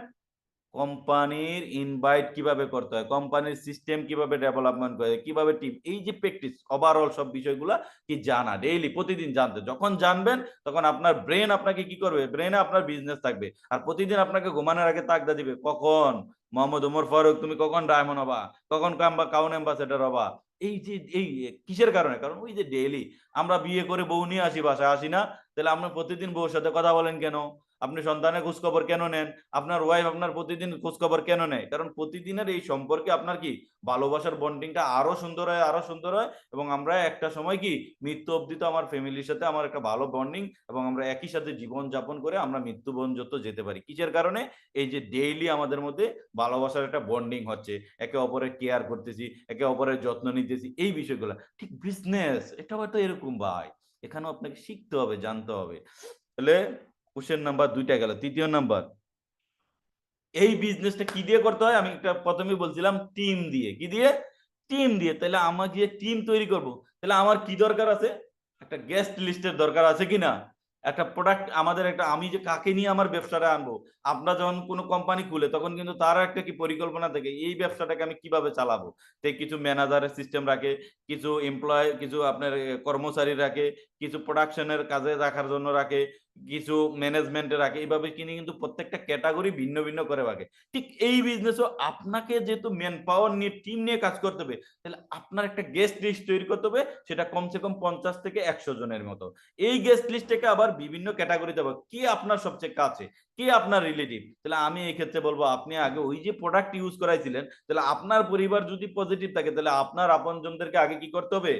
কোম্পানির ইনভাইট কিভাবে করতে হয়, কোম্পানির সিস্টেম কিভাবে ডেভেলপমেন্ট করে, কিভাবে টিম, এই যে প্র্যাকটিস, ওভারঅল সব বিষয়গুলা কি জানা, ডেইলি প্রতিদিন জানতে। যখন জানবেন, তখন আপনার ব্রেন আপনাকে কি করবে? ব্রেনে আপনার বিজনেস থাকবে, আর প্রতিদিন আপনাকে ঘুমানোর আগে তাগদা দিবে, কখন মোহাম্মদ ওমর ফারুক তুমি কখন ডায়মন্ড হবা, কখন কাউন অ্যাম্বাসেডর হবা। এই যে এই কিসের কারণে? কারণ ওই যে ডেইলি আমরা বিয়ে করে বউ নিয়ে আসি, বাসায় আসি না? তাহলে আপনি প্রতিদিন বউর সাথে কথা বলেন কেন? আপনি সন্তানের খোঁজ খবর কেন নেন, আপনার ওয়াইফ আপনার প্রতিদিন খোঁজ খবর কেন নেয়? কারণ প্রতিদিনের এই সম্পর্কে আপনার কি ভালোবাসার বন্ডিংটা আরো সুন্দর হয়, আরো সুন্দর হয়, এবং আমরা একটা সময় কি মৃত্যু অবধি তো আমার ফ্যামিলির সাথে আমার একটা ভালো বন্ডিং, এবং আমরা একই সাথে জীবন যাপন করে আমরা মৃত্যু পর্যন্ত যেতে পারি। কিসের কারণে? এই যে ডেইলি আমাদের মধ্যে ভালোবাসার একটা বন্ডিং হচ্ছে, একে অপরের কেয়ার করতেছি, একে অপরের যত্ন নিতেছি, এই বিষয়গুলো। ঠিক বিজনেস এটা হয়তো এরকম ভাই, এখানেও আপনাকে শিখতে হবে, জানতে হবে। তাহলে কোশ্চেন নাম্বার 2টা গেল। তৃতীয় নাম্বার, এই বিজনেসটা কি দিয়ে করতে হয়? আমি একটা প্রথমেই বলছিলাম টিম দিয়ে। কি দিয়ে? টিম দিয়ে। তাহলে আমার যে টিম তৈরি করব, তাহলে আমার কি দরকার আছে? একটা গেস্ট লিস্টের দরকার আছে কিনা? একটা প্রোডাক্ট আমাদের একটা, আমি যে কাকে নিয়ে আমার ব্যবসাটা আনবো, আপনার যখন কোনো কোম্পানি খুলে তখন কিন্তু তার একটা কি পরিকল্পনা থাকে, এই ব্যবসাটাকে আমি কিভাবে চালাবো। তো কিছু ম্যানেজারের সিস্টেম রাখে, কিছু এমপ্লয়, কিছু আপনার কর্মচারী রাখে, কিছু প্রোডাকশনের কাজে রাখার জন্য রাখে, কিছু ম্যানেজমেন্টে রাখে, এইভাবে কিনে কিন্তু প্রত্যেকটা ক্যাটাগরি ভিন্ন ভিন্ন করে রাখে। ঠিক এই বিজনেসও আপনাকে যেহেতু ম্যান পাওয়ার নিয়ে টিম নিয়ে কাজ করতে হবে, তাহলে আপনার একটা গেস্ট লিস্ট তৈরি করতে হবে, সেটা কমসে কম 50 থেকে 100 জনের মতো। এই গেস্ট লিস্টটাকে আবার বিভিন্ন ক্যাটাগরিতে হবে, কে আপনার সবচেয়ে কাছে, কে আপনার রিলেটিভ। তাহলে আমি এই ক্ষেত্রে বলবো, আপনি আগে ওই যে প্রোডাক্ট ইউজ করাইছিলেন, তাহলে আপনার পরিবার যদি পজিটিভ থাকে, তাহলে আপনার আপনজনদেরকে আগে কি করতে হবে?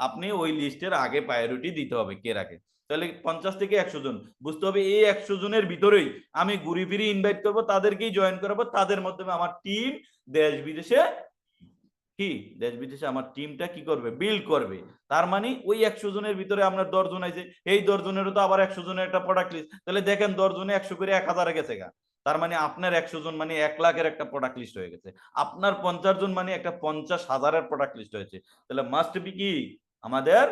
আপনি ওই লিস্টের আগে প্রায়োরিটি দিতে হবে কে রাখে। তাহলে 50 থেকে 100 জন, বুঝতে হবে এই 100 জনের ভিতরেই আমি ঘুরি ফিরি ইনভাইট করবো, তাদেরকেই জয়েন করাবো, তাদের মাধ্যমে আমার টিম দেশ বিদেশে কি, দেশ বিদেশে আমার টিমটা কি করবে? বিল্ড করবে। তার মানে ওই 100 জনের ভিতরে আপনার 10 জন আছে, এই 10 জনেরও তো আবার 100 জনের একটা প্রোডাক্ট লিস্ট। তাহলে দেখেন 10 জনে 100 করে 1000 গেছে গা। তার মানে আপনার 100 জন মানে 1 লাখের একটা প্রোডাক্ট লিস্ট হয়ে গেছে। আপনার 50 জন মানে একটা 50,000-এর প্রোডাক্ট লিস্ট হয়েছে। তাহলে মাস্ট বি কি, আমাদের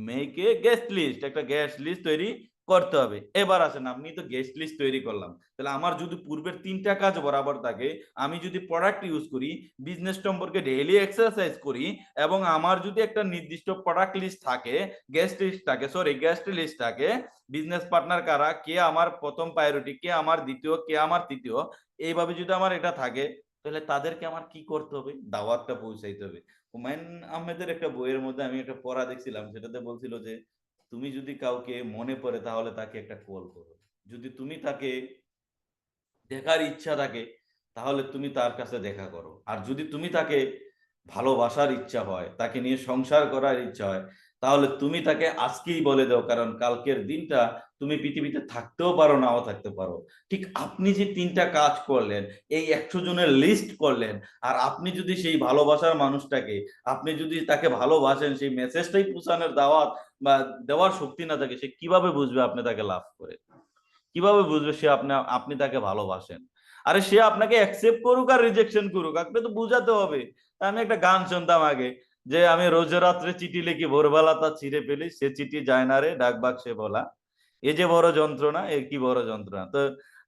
মেক এ গেস্ট লিস্ট, একটা গেস্ট লিস্ট তৈরি করতে হবে। এবার আসেন, আপনি তো গেস্ট লিস্ট তৈরি করলাম, তাহলে আমার যদি পূর্বের 3টা কাজ বরাবর থাকে, আমি যদি প্রোডাক্ট ইউজ করি, বিজনেস সম্পর্কে ডেইলি এক্সারসাইজ করি, এবং আমার যদি একটা নির্দিষ্ট প্রোডাক্ট লিস্ট থাকে, গেস্ট লিস্ট থাকে, বিজনেস পার্টনার কারা, কে আমার প্রথম প্রায়োরিটি, কে আমার দ্বিতীয়, কে আমার তৃতীয়, এইভাবে যদি আমার এটা থাকে, তাহলে তাদেরকে আমার কি করতে হবে? দাওয়াতটা পৌঁছাইতে হবে। হুমায়ুন আহমেদের একটা বইয়ের মধ্যে আমি একটা পড়া দেখছিলাম, সেটাতে বলছিল যে তুমি যদি কাউকে মনে পড়ে তাহলে তাকে একটা কল করো, যদি তুমি তাকে দেখার ইচ্ছা থাকে তাহলে তুমি তার কাছে দেখা করো, আর যদি তুমি তাকে ভালোবাসার ইচ্ছা হয়, তাকে নিয়ে সংসার করার ইচ্ছা হয়, তাহলে তুমি তাকে আজকেই বলে দাও, কারণ কালকের দিনটা তুমি পৃথিবীতে থাকতেও পারো, নাও থাকতে পারো। ঠিক আপনি যে 3টা কাজ করলেন, এই 100 জনের লিস্ট করলেন, আর আপনি যদি সেই ভালোবাসার মানুষটাকে, আপনি যদি তাকে ভালোবাসেন, সেই মেসেজটাই পৌঁছানোর দাওয়াত বা দেওয়ার শক্তি না থাকে, সে কিভাবে বুঝবে আপনি তাকে লাভ করে? কিভাবে বুঝবে সে আপনি তাকে ভালোবাসেন? আরে সে আপনাকে অ্যাকসেপ্ট করুক আর রিজেকশন করুক, আপনি তো বুঝাতে হবে। আমি একটা গান শুনতাম আগে, যে আমি রোজ রাত্রে চিঠি লিখি, ভোরবেলা তা ছিঁড়ে ফেলি, সে চিঠি যায় না রে ডাক বাক্সে বলা, এ যে বড় যন্ত্রণা, এ কি বড় যন্ত্রণা। তো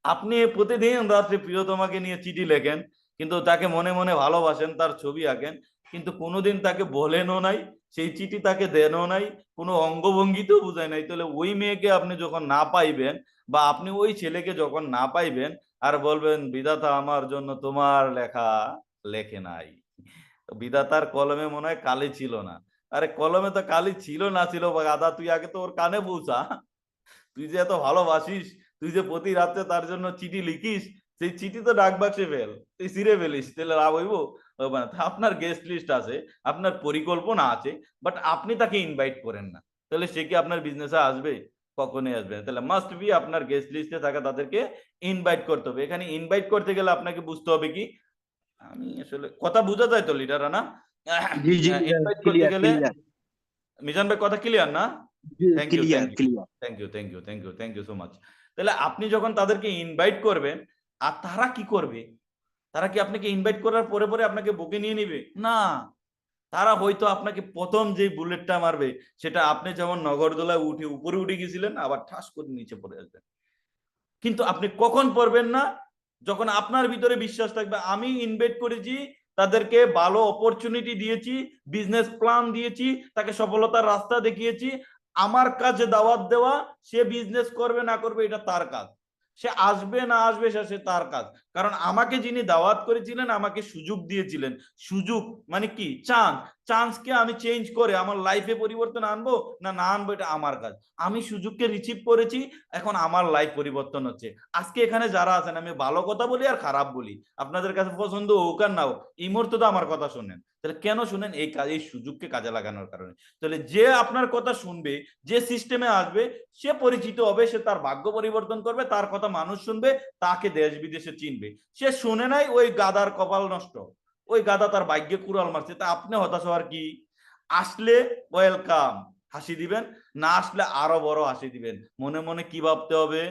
আপনি প্রতিদিন রাত্রে প্রিয়তমাকে নিয়ে চিঠি লেখেন, কিন্তু তাকে মনে মনে ভালোবাসেন, তার ছবি আঁকেন, কিন্তু কোনোদিন তাকে বলেনও নাই, সেই চিঠি তাকে দেনও নাই, কোনো অঙ্গভঙ্গিতেও বুঝায় নাই। তাহলে ওই মেয়েকে আপনি যখন না পাইবেন, বা আপনি ওই ছেলেকে যখন না পাইবেন, আর বলবেন বিধাতা আমার জন্য তোমার লেখা লেখে নাই, বিধাতার কলমে মনে হয় কালি ছিল না। আরে কলমে তো কালি ছিল না ছিল গাধা, তুই আগে তো ওর কানে পৌঁছা। তুই যে এত ভালোবাসিস, তুই যে প্রতি রাত্রে তার জন্য চিঠি লিখিস, সেই চিঠি তো ডাক বাক্সে ফেল, তুই ছিঁড়ে ফেলিস, তাহলে লাভ হইব? হবে না। আপনার গেস্ট লিস্ট আছে, আপনার পরিকল্পনা আছে, বাট আপনি তাকে ইনভাইট করেন না, তাহলে সে কি আপনার বিজনেসে আসবে? কখনোই আসবে না। তাহলে মাস্ট বি আপনার গেস্ট লিস্টে থাকা তাদেরকে ইনভাইট করতে হবে। এখানে ইনভাইট করতে গেলে আপনাকে বুঝতে হবে কি, আমি আসলে কথা বোঝা যায় তো লিডাররা না? জি জি, ইনভাইট করতে ক্লিয়ার গেলে, ক্লিয়ার মিজান ভাই কথা ক্লিয়ার না? Thank you, clear thank you, clear. Thank you, thank you, thank you, thank you so much. তাহলে আপনি যখন তাদেরকে ইনভাইট করবেন, আর তারা কি করবে? তারা কি আপনাকে ইনভাইট করার পরে পরে আপনাকে বুকে নিয়ে নিবে? না, তারা হয়তো আপনাকে প্রথম যে বুলেটটা মারবে, সেটা আপনি যেমন নগরদোলায় উঠে উপরে উঠে গেছিলেন, আবার ঠাস করে নিচে পড়ে আসবেন। কিন্তু আপনি কখন পড়বেন না? যখন আপনার ভিতরে বিশ্বাস থাকবে, আমি ইনভাইট করেছি, তাদেরকে ভালো অপরচুনিটি দিয়েছি, বিজনেস প্ল্যান দিয়েছি, তাকে সফলতার রাস্তা দেখিয়েছি, আমার কাজে দাওয়াত দেওয়া, সে বিজনেস করবে না করবে এটা তার কাজ। সে আসবে না আসবে সে তার কাজ। কারণ আমাকে যিনি দাওয়াত করেছিলেন, আমাকে সুযোগ দিয়েছিলেন, সুযোগ মানে কি, চান্স, চান্সকে আমি চেঞ্জ করে আমার লাইফে পরিবর্তন আনবো না না আনবো এটা আমার কাজ। আমি সুযোগকে রিসিভ করেছি, এখন আমার লাইফ পরিবর্তন হচ্ছে। আজকে এখানে যারা আছেন, আমি ভালো কথা বলি আর খারাপ বলি, আপনাদের কাছে পছন্দ হোক আর না হোক, এই মুহূর্তে তো আমার কথা শুনেন। তাহলে কেন শুনেন? এই কাজ, এই সুযোগকে কাজে লাগানোর কারণে। তাহলে যে আপনার কথা শুনবে, যে সিস্টেমে আসবে, সে পরিচিত হবে, সে তার ভাগ্য পরিবর্তন করবে, তার কথা মানুষ শুনবে, তাকে দেশ বিদেশে চিনবে। সে শুনে নাই, ওই গাদার কপাল নষ্ট, ওই গাদা তার ভাগ্যে কুড়াল মারছে, তা আপনি হতাশ হওয়ার কি? আসলে ওয়েলকাম, হাসি দিবেন, না আসলে আরো বড় হাসি দিবেন। মনে মনে কি ভাবতে হবে?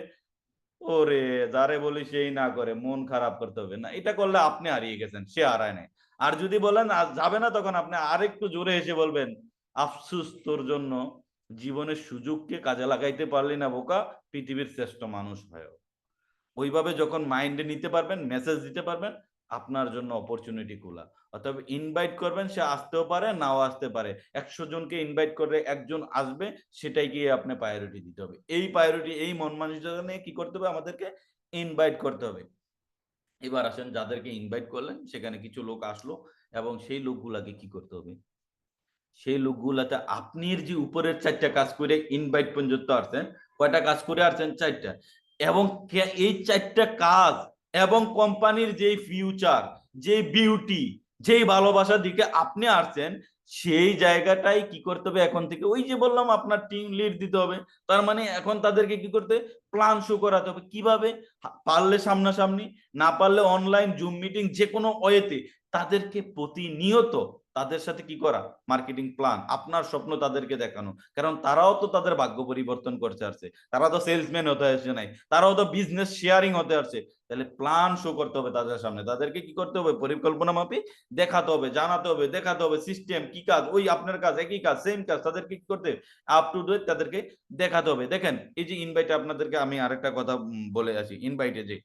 ওরে, যারে বলি সেই না করে, মন খারাপ করতে হবে না, এটা করলে আপনি হারিয়ে গেছেন, সে হারায় নাই। আর যদি বলেন যাবে না, তখন আপনি আরেকটু জোরে এসে বলবেন, আফসুস তোর জন্য, জীবনের সুযোগকে কাজে লাগাইতে পারলি না বোকা, পৃথিবীর শ্রেষ্ঠ মানুষ হয়। ওইভাবে যখন মাইন্ডে নিতে পারবেন, মেসেজ দিতে পারবেন, আপনার জন্য অপরচুনিটি খোলা। অতএব ইনভাইট করবেন, সে আসতেও পারে নাও আসতে পারে। 100 জনকে ইনভাইট করলে একজন আসবে, সেটাই গিয়ে আপনি প্রায়োরিটি দিতে হবে। এই প্রায়োরিটি, এই মন মানসিকতা নিয়ে কি করতে হবে? আমাদেরকে ইনভাইট করতে হবে। এবার আসেন, যাদেরকে ইনভাইট করলেন সেখানে কিছু লোক আসলো, এবং সেই লোকগুলাকে কি করতে হবে? সেই লোকগুলাতে আপনি যে উপরের 4টা কাজ করে ইনভাইট পর্যন্ত আসছেন, কয়টা কাজ করে আসছেন? 4টা। এবং এই 4টা কাজ এবং কোম্পানির যেই ফিউচার, যে বিউটি, যেই ভালোবাসার দিকে আপনি আসছেন, সেই জায়গাটাই কি করতে হবে এখন থেকে? ওই যে বললাম, আপনার টিম লিড দিতে হবে। তার মানে এখন তাদেরকে কি করতে? প্ল্যান শো করাতে হবে। কিভাবে? পারলে সামনাসামনি, না পারলে অনলাইন জুম মিটিং, যে কোনো ওয়েতে তাদেরকে প্রতিনিয়ত তাদের সাথে কি করা? মার্কেটিং প্ল্যান, আপনার স্বপ্ন তাদেরকে দেখানো। কারণ তারাও তো তাদের ভাগ্য পরিবর্তন করতে আসছে, তারা তো সেলসম্যান হতে আসছে নাই, তারাও তো বিজনেস শেয়ারিং হতে আসছে। তাহলে প্ল্যান শো করতে হবে তাদের সামনে, তাদেরকে কি করতে হবে? পরিকল্পনা মাফিক দেখাতে হবে, জানাতে হবে, দেখাতে হবে সিস্টেম কি কাজ, ওই আপনার কাজ, একই কাজ, সেম কাজ, তাদেরকে কি করতে? আপ টু ডেট তাদেরকে দেখাতে হবে। দেখেন, এই যে ইনভাইটে আপনাদেরকে আমি আরেকটা কথা বলে আসি, ইনভাইটে যে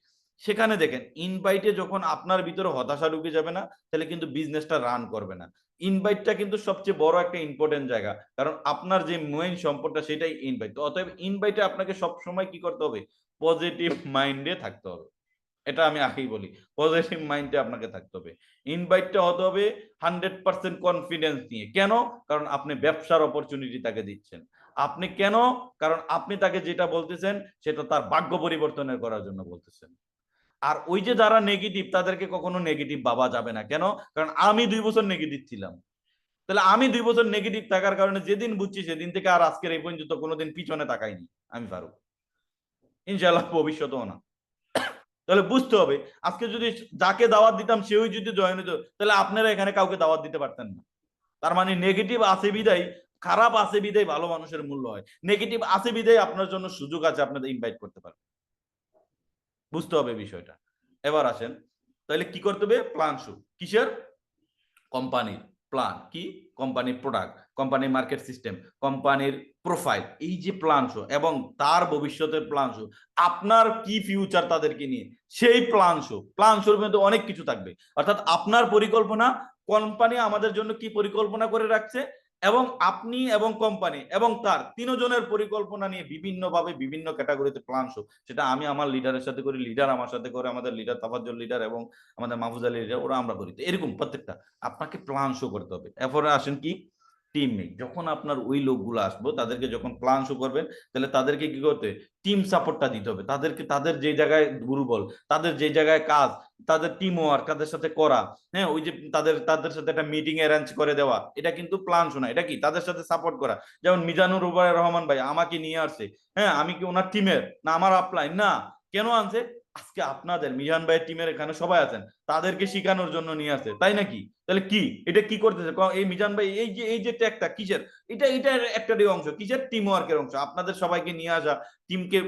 সেখানে দেখেন, ইনভাইটে যখন আপনার ভিতরে হতাশা ঢুকে যাবে না, তাহলে কিন্তু বিজনেসটা রান করবে না। ইনভাইটটা কিন্তু সবচেয়ে বড় একটা ইম্পর্টেন্ট জায়গা, কারণ আপনার যে মেইন সম্পদটা সেটাই ইনভাইট। তো অতএব ইনভাইটে আপনাকে সবসময় কি করতে হবে? পজিটিভ মাইন্ডে থাকতে হবে। এটা আমি আগেই বলি, পজিটিভ মাইন্ডে আপনাকে থাকতে হবে। ইনভাইটটা হতে হবে 100% কনফিডেন্স নিয়ে। কেন? কারণ আপনি ব্যবসার অপরচুনিটি তাকে দিচ্ছেন। আপনি কেন? কারণ আপনি তাকে যেটা বলতেছেন সেটা তার ভাগ্য পরিবর্তনের করার জন্য বলতেছেন। আর ওই যে যারা নেগেটিভ, তাদেরকে কখনো নেগেটিভ ভাবা যাবে না। কেন? কারণ আমি 2 বছর নেগেটিভ ছিলাম। তাহলে আমি 2 বছর নেগেটিভ থাকার কারণে যেদিন বুঝছি, সেদিন থেকে আর আজকের এই পর্যন্ত কোনোদিন পিছনে তাকাইনি আমি ফারুক, ইনশাআল্লাহ ভবিষ্যতেও না। তাহলে বুঝতে হবে, আজকে যদি যাকে দাওয়াত দিতাম সেও যদি জয়েন হতো, তাহলে আপনারা এখানে কাউকে দাওয়াত দিতে পারতেন না। তার মানে নেগেটিভ আছে বিদায়, খারাপ আছে বিদায় ভালো মানুষের মূল্য হয়, নেগেটিভ আছে বিদায় আপনার জন্য সুযোগ আছে, আপনাদের ইনভাইট করতে পারবেন। বুঝতে হবে বিষয়টা। এবার আসেন, তাহলে কি করতে হবে? Plan show. কিসের? কোম্পানির প্ল্যান। কি? কোম্পানির প্রোডাক্ট, কোম্পানির মার্কেট সিস্টেম, কোম্পানির প্রোফাইল, এই যে প্ল্যান শো, এবং তার ভবিষ্যতের প্ল্যান শো, আপনার কি ফিউচার তাদেরকে নিয়ে, সেই প্ল্যান শো। প্ল্যান শোর মধ্যে অনেক কিছু থাকবে, অর্থাৎ আপনার পরিকল্পনা, কোম্পানি আমাদের জন্য কি পরিকল্পনা করে রাখছে, এবং আপনি এবং কোম্পানি এবং তার তিনজনের পরিকল্পনা নিয়ে বিভিন্নভাবে বিভিন্ন ক্যাটাগরিতে প্ল্যান শো। সেটা আমি আমার লিডারের সাথে করি, লিডার আমার সাথে করে, আমাদের লিডার তাফাজ্জল লিডার এবং আমাদের মাহফুজ আলী লিডার, ওরা আমরা করি। তো এরকম প্রত্যেকটা আপনাকে প্ল্যান শো করতে হবে। এরপরে আসেন কি? টিমমেট। যখন আপনার ওই লোকগুলো আসবো, তাদেরকে যখন প্ল্যান শো করবেন, তাহলে তাদেরকে কি করতে? টিম সাপোর্টটা দিতে হবে তাদেরকে। তাদের যে জায়গায় দুর্বল, তাদের যে জায়গায় কাজ, তাদের টিম ওয়ার্ক তাদের সাথে করা, হ্যাঁ, ওই যে তাদের সাথে একটা মিটিং অ্যারেঞ্জ করে দেওয়া, এটা কিন্তু প্ল্যান শোনা। এটা কি? তাদের সাথে সাপোর্ট করা। যেমন মিজানুর রহমান ভাই আমাকে নিয়ে আসছে, হ্যাঁ, আমি কি ওনার টিমের না? আমার আপলাইন না। কেন আনছে? আজকে আপনাদের মিজান ভাইয়ের টিমের এখানে সবাই আছেন, তাদেরকে শিখানোর জন্য নিয়ে আসে, তাই নাকি? তাহলে কি এটা কি করতেছে? এই মিজান ভাই এই যে ট্যাগটা কিসের? এটার একটা অংশ কিসের? টিম ওয়ার্কের অংশ। আপনাদের সবাইকে নিয়ে আসা, টিমকে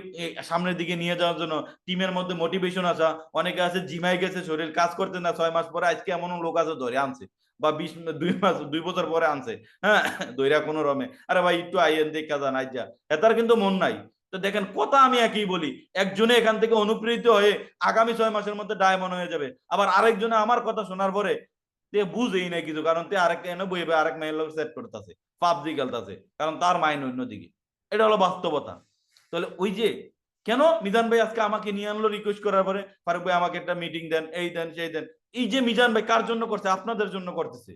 সামনের দিকে নিয়ে যাওয়ার জন্য, টিমের মধ্যে মোটিভেশন আসা। অনেকে আছে জিমাই গেছে, শরীর কাজ করতে না, 6 মাস পরে আজকে এমন লোক আছে ধরে আনছে, বা 2 বছর পরে আনছে, হ্যাঁ, দইরা কোনো রমে, আরে ভাই একটু আইয়েন দেখা যান আইজা, এটার কিন্তু মন নাই। তো দেখেন, কথা আমি একই বলি, একজনে এখান থেকে অনুপ্রেরিত হয়ে আগামী 6 মাসের মধ্যে ডায়মন্ড হয়ে যাবে, আবার আরেকজনে আমার কথা শোনার পরে তে বুঝেই না কিছু, কারণ তে আরেকটা এনে বইবে, আরেক মেয়ের লোক সেট করতেছে, পাবজি খেলতেছে, কারণ তার মাইন্ড অন্যদিকে। এটা হলো বাস্তবতা। তাহলে ওই যে কেন মিজান ভাই আজকে আমাকে নিয়ে আনলো রিকোয়েস্ট করার পরে, ফারুক ভাই আমাকে একটা মিটিং দেন, এই দেন সেই দেন। এই যে মিজান ভাই কার জন্য করছে? আপনাদের জন্য করতেছে।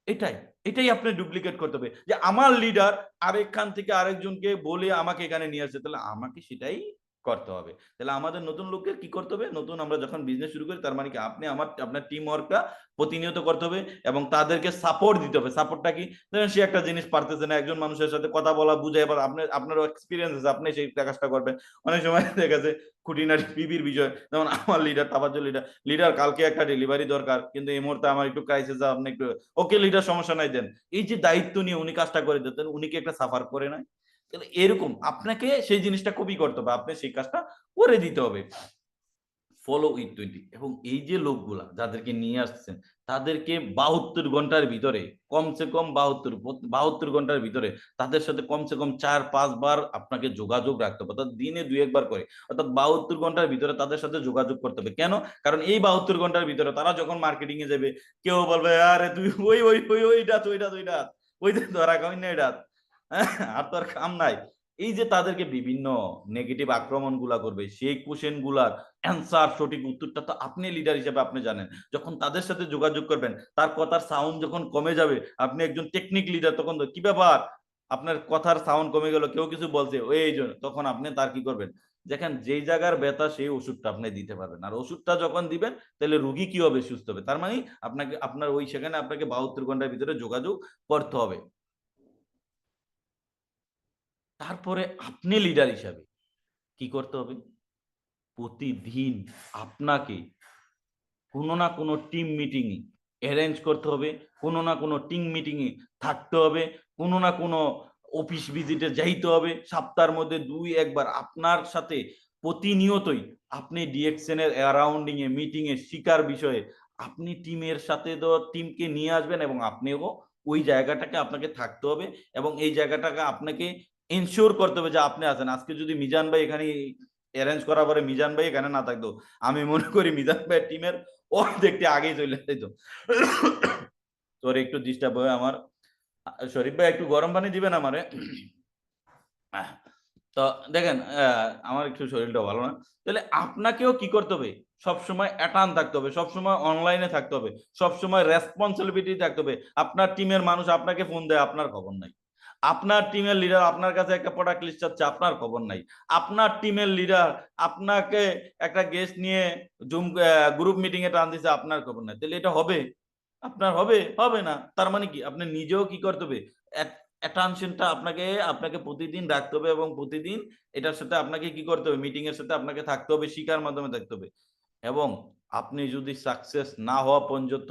এটাই এটাই আপনি ডুপ্লিকেট করতে হবে, যে আমার লিডার আরেকখান থেকে আরেকজনকে বলে আমাকে এখানে নিয়ে আসছে, তাহলে আমাকে সেটাই করতে হবে। তাহলে আমাদের নতুন লোককে কি করতে হবে? নতুন আমরা যখন বিজনেস শুরু করি, তার মানে কি আপনি আপনার টিম ওয়ার্কটা প্রতিনিয়ত করতে হবে এবং তাদেরকে সাপোর্ট দিতে হবে। সাপোর্টটা কি? ধরেন সে একটা জিনিস পারতেছে না, একজন মানুষের সাথে কথা বলা বুঝে, এবার আপনার এক্সপিরিয়েন্স আছে, আপনি সেই কাজটা করবেন। অনেক সময় দেখা গেছে খুঁটিনাটি পিবির বিষয়, যেমন আমার লিডার তাবাজ্জুল লিডার কালকে একটা ডেলিভারি দরকার, কিন্তু এই মুহূর্তে আমার একটু ক্রাইসিস, আপনি একটু ওকে লিডার সমস্যা নাই দেন। এই যে দায়িত্ব নিয়ে উনি কাজটা করে দিতেন, উনি কি একটা সাফার করে নাই? এরকম আপনাকে সেই জিনিসটা কপি করতে হবে, আপনি সেই কাজটা করে দিতে হবে। Follow with 20। এবং এই যে লোকগুলা যাদেরকে নিয়ে আসছেন, তাদেরকে 72 ঘন্টার ভিতরে, কমসে কম 72 ঘন্টার ভিতরে তাদের সাথে কমসে কম 4-5 বার আপনাকে যোগাযোগ রাখতে হবে, অর্থাৎ দিনে 2-1 বার করে, অর্থাৎ 72 ঘন্টার ভিতরে তাদের সাথে যোগাযোগ করতে হবে। কেন? কারণ এই 72 ঘন্টার ভিতরে তারা যখন মার্কেটিং এ যাবে, কেউ বলবে আরে তুই ওই ওই ওই ওইটা ওই ধরা কই না এটা, আর তোর কাম নাই। এই যে তাদেরকে বিভিন্ন নেগেটিভ আক্রমণ গুলা করবে, সেই কোশ্চেন গুলার অ্যান্সার, সঠিক উত্তরটা তো আপনি লিডার হিসেবে আপনি জানেন। যখন তাদের সাথে যোগাযোগ করবেন, তার কথার সাউন্ড যখন কমে যাবে, আপনি একজন টেকনিক লিডার, তখন কি ব্যাপার আপনার কথার সাউন্ড কমে গেল, কেউ কিছু বলছে ওই জন্য, তখন আপনি তার কি করবেন? দেখেন যেই জায়গার ব্যথা সেই ওষুধটা আপনি দিতে পারবেন, আর ওষুধটা যখন দিবেন তাহলে রুগী কি হবে? সুস্থ হবে। তার মানে আপনাকে আপনার ওই সেখানে আপনাকে 72 ঘন্টার ভিতরে যোগাযোগ করতে হবে। তারপরে আপনি লিডার হিসাবে কি করতে হবে? প্রতিদিন আপনাকে কোনো না কোনো টিম মিটিং অ্যারেঞ্জ করতে হবে, কোনো না কোনো টিম মিটিং এ থাকতে হবে, কোনো না কোনো অফিস ভিজিটে যাইতে হবে, সপ্তাহের মধ্যে 2-1 বার আপনার সাথে প্রতিনিয়তই আপনি ডিএক্সএন এর অ্যারাউন্ডিং এ মিটিং এ শিকার বিষয়ে আপনি টিমের সাথে তো টিমকে নিয়ে আসবেন, এবং আপনিও ওই জায়গাটাকে আপনাকে থাকতে হবে, এবং এই জায়গাটাকে আপনাকে এনশিওর করতে হবে যে আপনি আছেন। আজকে যদি মিজান ভাই এখানে অ্যারেঞ্জ করার পরে মিজান ভাই এখানে না থাকতো, আমি মনে করি মিজান ভাই টিমের অর্ধেকটি আগেই চলে যেত। সরি একটু ডিস্টার্ব হয় আমার। শরীফ ভাই একটু গরম পানি দিবেন আমারে। তো দেখেন আমার একটু শরীরটা ভালো না। তাহলে আপনাকেও কি করতে হবে? সবসময় অ্যাটার্ন থাকতে হবে, সবসময় অনলাইনে থাকতে হবে, সবসময় রেসপন্সিবিলিটি থাকতে হবে। আপনার টিমের মানুষ আপনাকে ফোন দেয়, আপনার খবর নাই। আপনার টিমের লিডার আপনার কাছে একটা প্রোডাক্ট লিস্ট চাচ্ছে, আপনার খবর নাই। আপনার টিমের লিডার আপনাকে একটা গেস্ট নিয়ে জুম গ্রুপ মিটিং এ টান দিছে, আপনার খবর নাই। তাহলে এটা হবে? আপনার হবে না। তার মানে কি আপনি নিজেও কি করতে হবে? অ্যাটেনশনটা আপনাকে প্রতিদিন রাখতে হবে, এবং প্রতিদিন এটার সাথে আপনাকে কি করতে হবে? মিটিং এর সাথে আপনাকে থাকতে হবে, শিকার মাধ্যমে থাকতে হবে। এবং আপনি যদি সাকসেস না হওয়া পর্যন্ত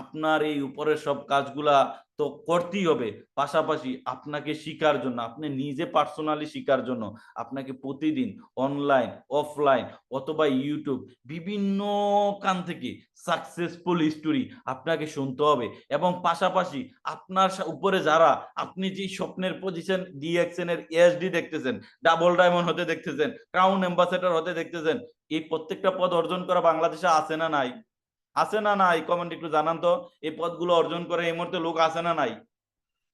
আপনার এই উপরের সব কাজগুলা তো করতেই হবে, পাশাপাশি আপনাকে শিখার জন্য, আপনি নিজে পার্সোনালি শিখার জন্য আপনাকে প্রতিদিন অনলাইন, অফলাইন অথবা ইউটিউব বিভিন্ন কান থেকে সাকসেসফুল স্টোরি আপনাকে শুনতে হবে। এবং পাশাপাশি আপনার উপরে যারা আপনি যে স্বপ্নের পজিশন ডিএক্সএন এর এসডি দেখতেছেন, ডাবল ডায়মন্ড হতে দেখতেছেন, ক্রাউন অ্যাম্বাসেডর হতে দেখতেছেন, এই প্রত্যেকটা পদ অর্জন করা বাংলাদেশে আছে না নাই? আছে না নাই? কমেন্ট একটু জানান তো। এই পদগুলো অর্জন করে এই মুহূর্তে লোক আছে না নাই?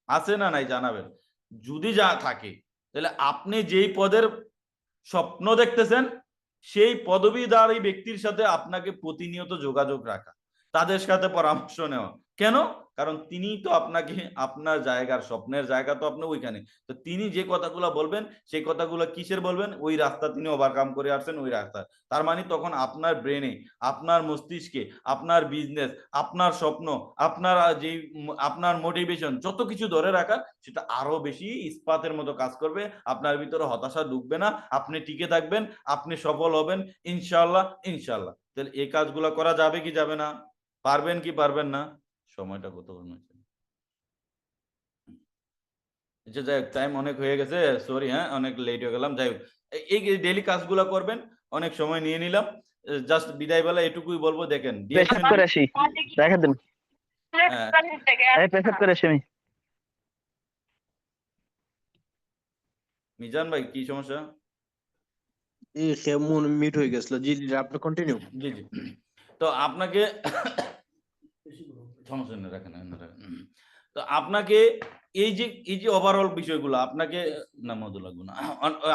আছে না নাই জানাবেন। যদি যা থাকে, তাহলে আপনি যেই পদের স্বপ্ন দেখতেছেন, সেই পদবীধারী ব্যক্তির সাথে আপনাকে প্রতিনিয়ত যোগাযোগ রাখা, তাদের সাথে পরামর্শ নেওয়া। কেন? কারণ তিনি তো আপনাকে, আপনার জায়গার স্বপ্নের জায়গা তো আপনি ওইখানে, তো তিনি যে কথাগুলো বলবেন সেই কথাগুলো কিসের বলবেন? ওই রাস্তা তিনি ওভারকাম করে আসছেন, ওই রাস্তা। তার মানে তখন আপনার ব্রেনে, আপনার মস্তিষ্কে, আপনার বিজনেস, আপনার স্বপ্ন, আপনার যে আপনার মোটিভেশন যত কিছু ধরে রাখা, সেটা আরো বেশি ইস্পাতের মতো কাজ করবে। আপনার ভিতরে হতাশা ঢুকবে না, আপনি টিকে থাকবেন, আপনি সফল হবেন ইনশাআল্লাহ। ইনশাআল্লাহ। তাহলে এই কাজগুলো করা যাবে কি যাবে না? পারবেন কি পারবেন না? সময়টা কতক্ষণ হয়েছে? আচ্ছা যাই হোক, টাইম অনেক হয়ে গেছে, সরি, হ্যাঁ অনেক লেট হয়ে গেলাম। যাই হোক, এই ডেইলি কাজগুলো করবেন। অনেক সময় নিয়ে নিলাম, জাস্ট বিদায় বেলা এটুকুই বলবো। দেখেন পেশাব করে আসি, রেখে দিন। এই পেশাব করে আসি আমি। মিজান ভাই কি সমস্যা? কেমন মিট হয়ে গেছিল। জি জি, আপনি কন্টিনিউ। জি জি। তো আপনাকে সমস্যা নেই, রাখেন রাখেন। তো আপনাকে এই যে ওভারঅল বিষয়গুলো আপনাকে, না মধু লাগবে না,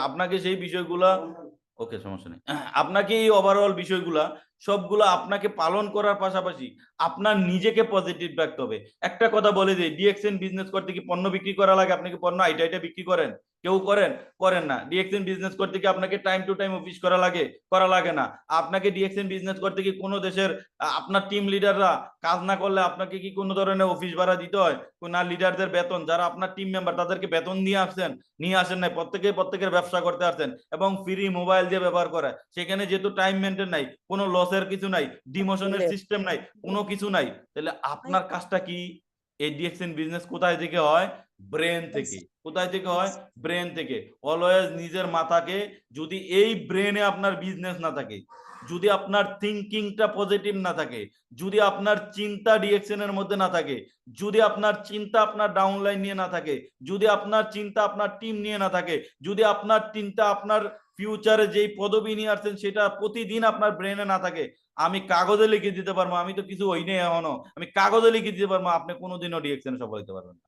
আপনাকে সেই বিষয়গুলো ওকে, সমস্যা নেই। আপনাকে এই ওভারঅল বিষয়গুলা সবগুলো আপনাকে পালন করার পাশাপাশি আপনার নিজেকে পজিটিভ রাখতে হবে। একটা কথা বলে দিই, ডিএক্সএন বিজনেস করতে কি পণ্য বিক্রি করা লাগে? আপনি কি পণ্য আইটা বিক্রি করেন? কেউ করেন? করেন না। ডিএক্সএন বিজনেস করতে কি আপনাকে টাইম টু টাইম অফিস করা লাগে? করা লাগে না। আপনাকে ডিএক্সএন বিজনেস করতে কি কোনো দেশের আপনার টিম লিডাররা কাজ না করলে আপনাকে কি কোনো ধরনের অফিস ভাড়া দিতে হয়? না, লিডারদের বেতন, যারা আপনার টিম মেম্বার তাদেরকে বেতন দিয়ে আসছেন? নিয়ে আসেন নাই। প্রত্যেকের ব্যবসা করতে আসছেন এবং ফ্রি মোবাইল দিয়ে ব্যবহার করে। সেখানে যেহেতু টাইম মেনটেন নাই, কোনো লসের কিছু নাই, ডিমোশনের সিস্টেম নাই, কোনো কিছু নাই, তাহলে আপনার কাজটা কি? এই ডিএক্সএন বিজনেস কোথায় থেকে হয়? ব্রেন থেকে। কোথায় থেকে হয়? ব্রেন থেকে। অলওয়েজ নিজের মাথাকে, যদি এই ব্রেনে আপনার বিজনেস না থাকে, যদি আপনার থিঙ্কিংটা পজিটিভ না থাকে, যদি আপনার চিন্তা ডিএক্সএন এর মধ্যে না থাকে, যদি আপনার চিন্তা আপনার ডাউনলাইন নিয়ে না থাকে, যদি আপনার চিন্তা আপনার টিম নিয়ে না থাকে, যদি আপনার চিন্তা আপনার ফিউচারে যেই পদবি নিয়ে আসছেন সেটা প্রতিদিন আপনার ব্রেনে না থাকে, আমি কাগজে লিখে দিতে পারবো, আমি তো কিছু হই নাই এখনো, আমি কাগজে লিখে দিতে পারবো, আপনি কোনোদিনও ডিএক্সএনে সফল হতে পারবেন না।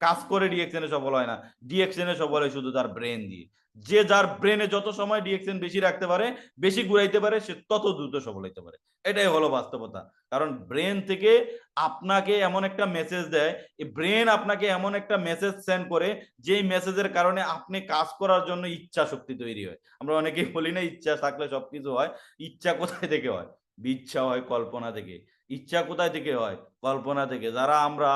কাজ করে ডিএক্সএনে সফল হয় না, ডিএক্সএনে সফল হয় শুধু তার ব্রেন দিয়ে। যে যার ব্রেনে যত সময় ডিএক্সএন বেশি রাখতে পারে, বেশি ঘুরাইতে পারে, সে তত দ্রুত সফল হতে পারে। এটাই হলো বাস্তবতা। কারণ ব্রেন থেকে আপনাকে এমন একটা মেসেজ দেয়, এই ব্রেন আপনাকে এমন একটা মেসেজ সেন্ড করে, যেই মেসেজের কারণে আপনি কাজ করার জন্য ইচ্ছা শক্তি তৈরি হয়। আমরা অনেকেই বলি না ইচ্ছা থাকলে সবকিছু হয়। ইচ্ছা কোথায় থেকে হয়? ইচ্ছা হয় কল্পনা থেকে। ইচ্ছা কোথায় থেকে হয়? কল্পনা থেকে। যারা আমরা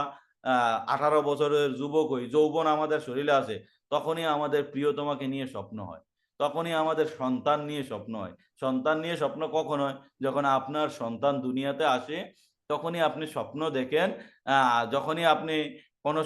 18 বছরের যুবক হই, যৌবন আমাদের শরীরে আসে, তখনই আমাদের প্রিয়তমাকে নিয়ে স্বপ্ন হয়, তখনই আমাদের সন্তান নিয়ে স্বপ্ন হয়। সন্তান নিয়ে স্বপ্ন কখন হয়? যখন আপনার সন্তান দুনিয়াতে আসে, তখনই আপনি স্বপ্ন দেখেন। যখনই আপনি কোনো